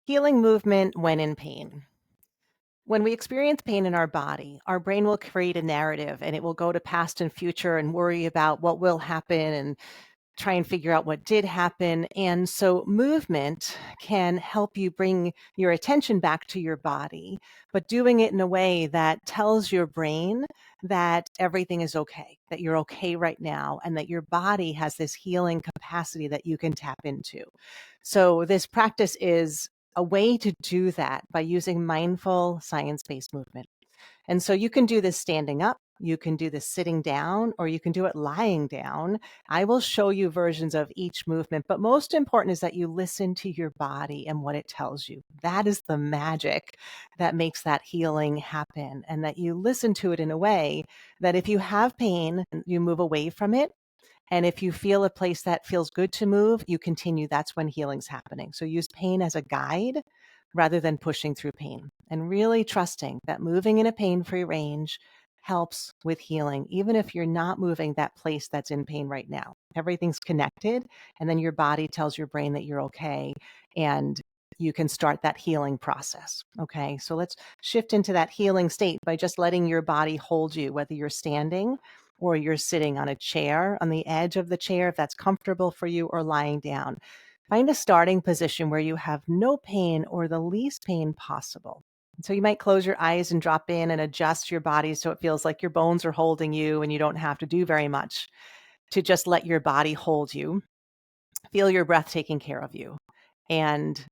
Healing movement when in pain. When we experience pain in our body, our brain will create a narrative and it will go to past and future and worry about what will happen and try and figure out what did happen. And so, movement can help you bring your attention back to your body, but doing it in a way that tells your brain that everything is okay, that you're okay right now, and that your body has this healing capacity that you can tap into. So, this practice is a way to do that by using mindful science based movement. And so you can do this standing up, you can do this sitting down, or you can do it lying down. I will show you versions of each movement, but most important is that you listen to your body and what it tells you. That is the magic that makes that healing happen, and that you listen to it in a way that if you have pain, you move away from it. And if you feel a place that feels good to move, you continue. That's when healing's happening. So use pain as a guide rather than pushing through pain, and really trusting that moving in a pain free range helps with healing, even if you're not moving that place that's in pain right now. Everything's connected. And then your body tells your brain that you're okay. And you can start that healing process. Okay. So let's shift into that healing state by just letting your body hold you, whether you're standing or you're sitting on a chair, on the edge of the chair, if that's comfortable for you, or lying down. Find a starting position where you have no pain or the least pain possible. So you might close your eyes and drop in and adjust your body so it feels like your bones are holding you and you don't have to do very much to just let your body hold you. Feel your breath taking care of you. And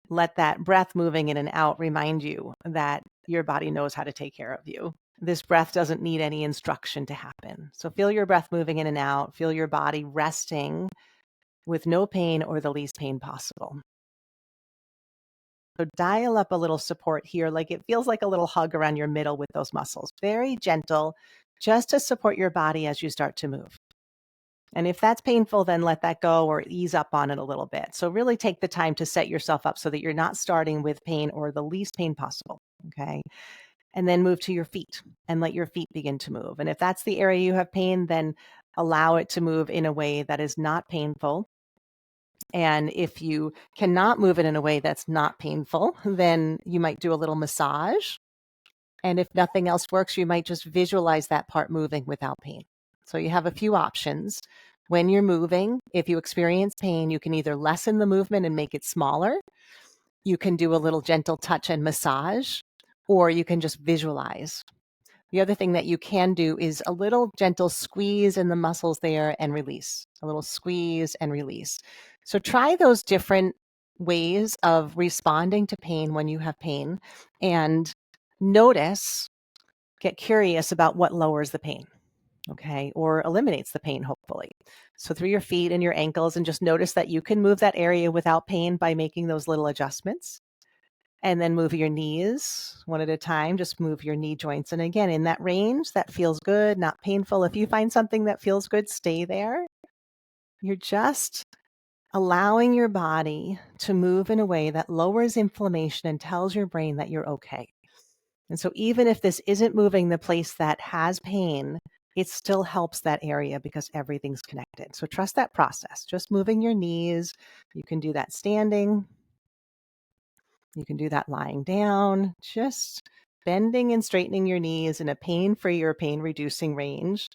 let that breath moving in and out remind you that your body knows how to take care of you. This breath doesn't need any instruction to happen. So feel your breath moving in and out. Feel your body resting with no pain or the least pain possible. So dial up a little support here, like it feels like a little hug around your middle with those muscles. Very gentle, just to support your body as you start to move. And if that's painful, then let that go or ease up on it a little bit. So really take the time to set yourself up so that you're not starting with pain or the least pain possible. Okay. And then move to your feet and let your feet begin to move. And if that's the area you have pain, then allow it to move in a way that is not painful. And if you cannot move it in a way that's not painful, then you might do a little massage. And if nothing else works, you might just visualize that part moving without pain. So you have a few options. When you're moving, if you experience pain, you can either lessen the movement and make it smaller. You can do a little gentle touch and massage, or you can just visualize. The other thing that you can do is a little gentle squeeze in the muscles there and release, a little squeeze and release. So try those different ways of responding to pain when you have pain, and notice, get curious about what lowers the pain, okay, or eliminates the pain, hopefully. So through your feet and your ankles, and just notice that you can move that area without pain by making those little adjustments. And then move your knees one at a time. Just move your knee joints. And again, in that range that feels good, not painful. If you find something that feels good, stay there. You're just allowing your body to move in a way that lowers inflammation and tells your brain that you're okay. And so even if this isn't moving the place that has pain, it still helps that area because everything's connected. So trust that process. Just moving your knees. You can do that standing. You can do that lying down, just bending and straightening your knees in a pain-free or pain-reducing range.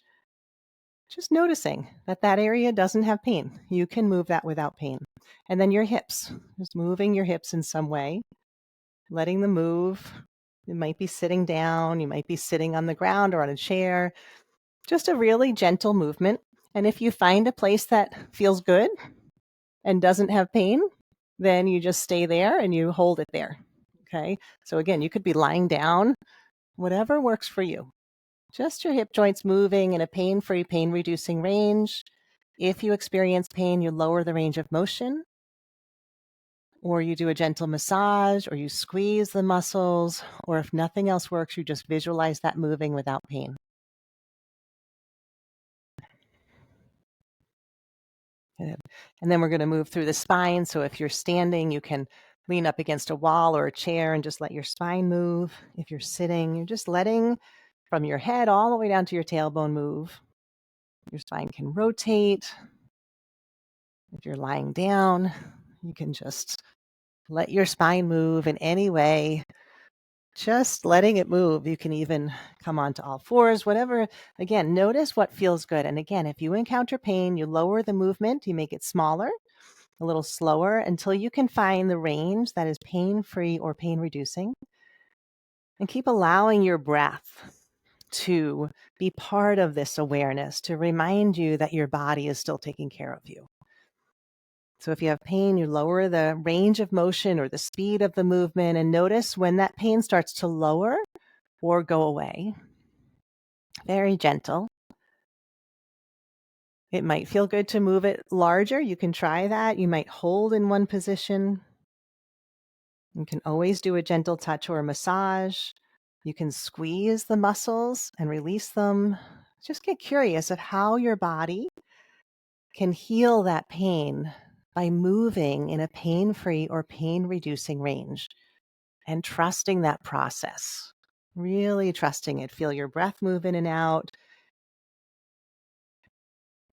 Just noticing that that area doesn't have pain. You can move that without pain. And then your hips, just moving your hips in some way, letting them move. You might be sitting down, you might be sitting on the ground or on a chair. Just a really gentle movement. And if you find a place that feels good and doesn't have pain, then you just stay there and you hold it there. Okay. So again, you could be lying down, whatever works for you. Just your hip joints moving in a pain-free, pain-reducing range. If you experience pain, you lower the range of motion, or you do a gentle massage, or you squeeze the muscles, or if nothing else works, you just visualize that moving without pain. Good. And then we're going to move through the spine. So if you're standing, you can lean up against a wall or a chair and just let your spine move. If you're sitting, you're just letting from your head all the way down to your tailbone move. Your spine can rotate. If you're lying down, you can just Let your spine move in any way, just letting it move. You can even come onto all fours, whatever. Again, notice what feels good. And again, if you encounter pain, you lower the movement, you make it smaller, a little slower until you can find the range that is pain-free or pain-reducing. And keep allowing your breath to be part of this awareness, to remind you that your body is still taking care of you. So if you have pain, you lower the range of motion or the speed of the movement, and notice when that pain starts to lower or go away. Very gentle. It might feel good to move it larger. You can try that. You might hold in one position. You can always do a gentle touch or a massage. You can squeeze the muscles and release them. Just get curious of how your body can heal that pain by moving in a pain-free or pain-reducing range and trusting that process. Really trusting it. Feel your breath move in and out.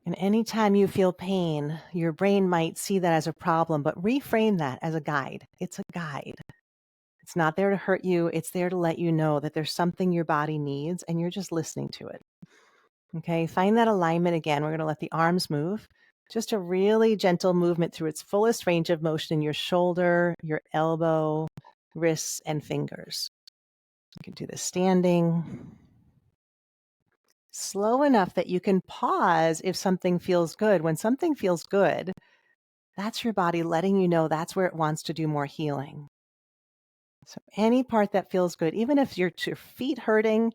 And anytime you feel pain, your brain might see that as a problem, but reframe that as a guide. It's a guide. It's not there to hurt you. It's there to let you know that there's something your body needs and you're just listening to it. Okay, find that alignment again. We're going to let the arms move. Just a really gentle movement through its fullest range of motion in your shoulder, your elbow, wrists, and fingers. You can do this standing. Slow enough that you can pause if something feels good. When something feels good, that's your body letting you know that's where it wants to do more healing. So any part that feels good, even if your feet hurting,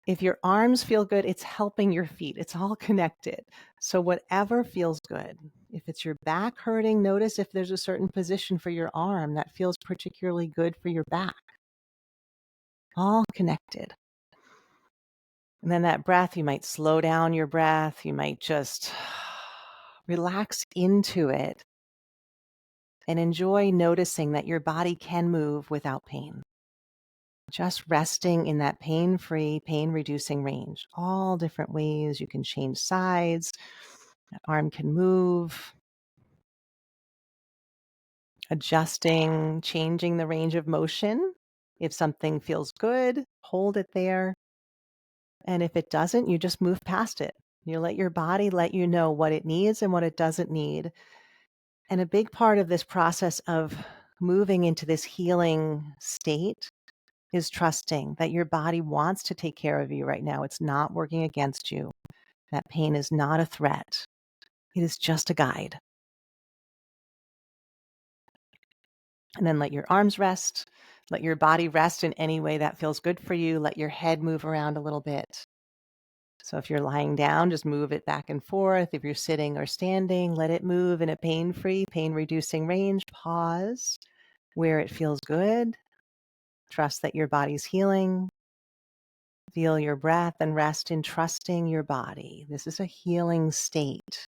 if your arms feel good, it's helping your feet. It's all connected. So whatever feels good. If it's your back hurting, notice if there's a certain position for your arm that feels particularly good for your back. All connected. And then that breath, you might slow down your breath. You might just relax into it and enjoy noticing that your body can move without pain. Just resting in that pain-free, pain-reducing range. All different ways you can change sides. That arm can move. Adjusting, changing the range of motion. If something feels good, hold it there. And if it doesn't, you just move past it. You let your body let you know what it needs and what it doesn't need. And a big part of this process of moving into this healing state is trusting that your body wants to take care of you right now. It's not working against you. That pain is not a threat. It is just a guide. And then let your arms rest. Let your body rest in any way that feels good for you. Let your head move around a little bit. So if you're lying down, just move it back and forth. If you're sitting or standing, let it move in a pain-free, pain-reducing range. Pause where it feels good. Trust that your body's healing. Feel your breath and rest in trusting your body. This is a healing state.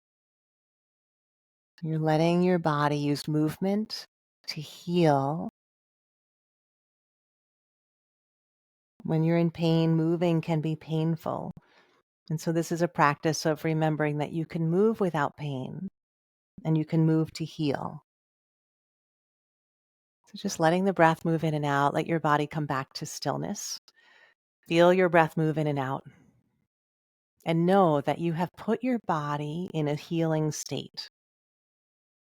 You're letting your body use movement to heal. When you're in pain, moving can be painful. And so this is a practice of remembering that you can move without pain and you can move to heal. So just letting the breath move in and out, let your body come back to stillness. Feel your breath move in and out. And know that you have put your body in a healing state.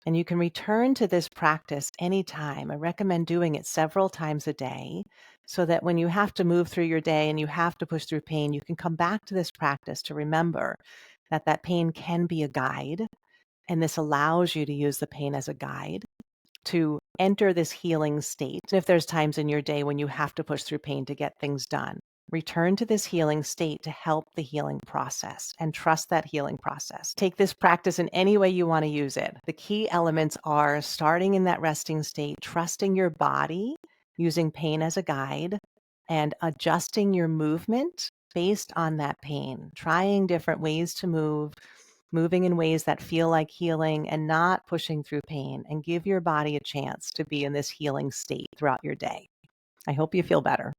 And you can return to this practice anytime. I recommend doing it several times a day so that when you have to move through your day and you have to push through pain, you can come back to this practice to remember that that pain can be a guide. And this allows you to use the pain as a guide to enter this healing state. If there's times in your day when you have to push through pain to get things done, return to this healing state to help the healing process and trust that healing process. Take this practice in any way you want to use it. The key elements are starting in that resting state, trusting your body, using pain as a guide, and adjusting your movement based on that pain, trying different ways to move, moving in ways that feel like healing and not pushing through pain, and give your body a chance to be in this healing state throughout your day. I hope you feel better.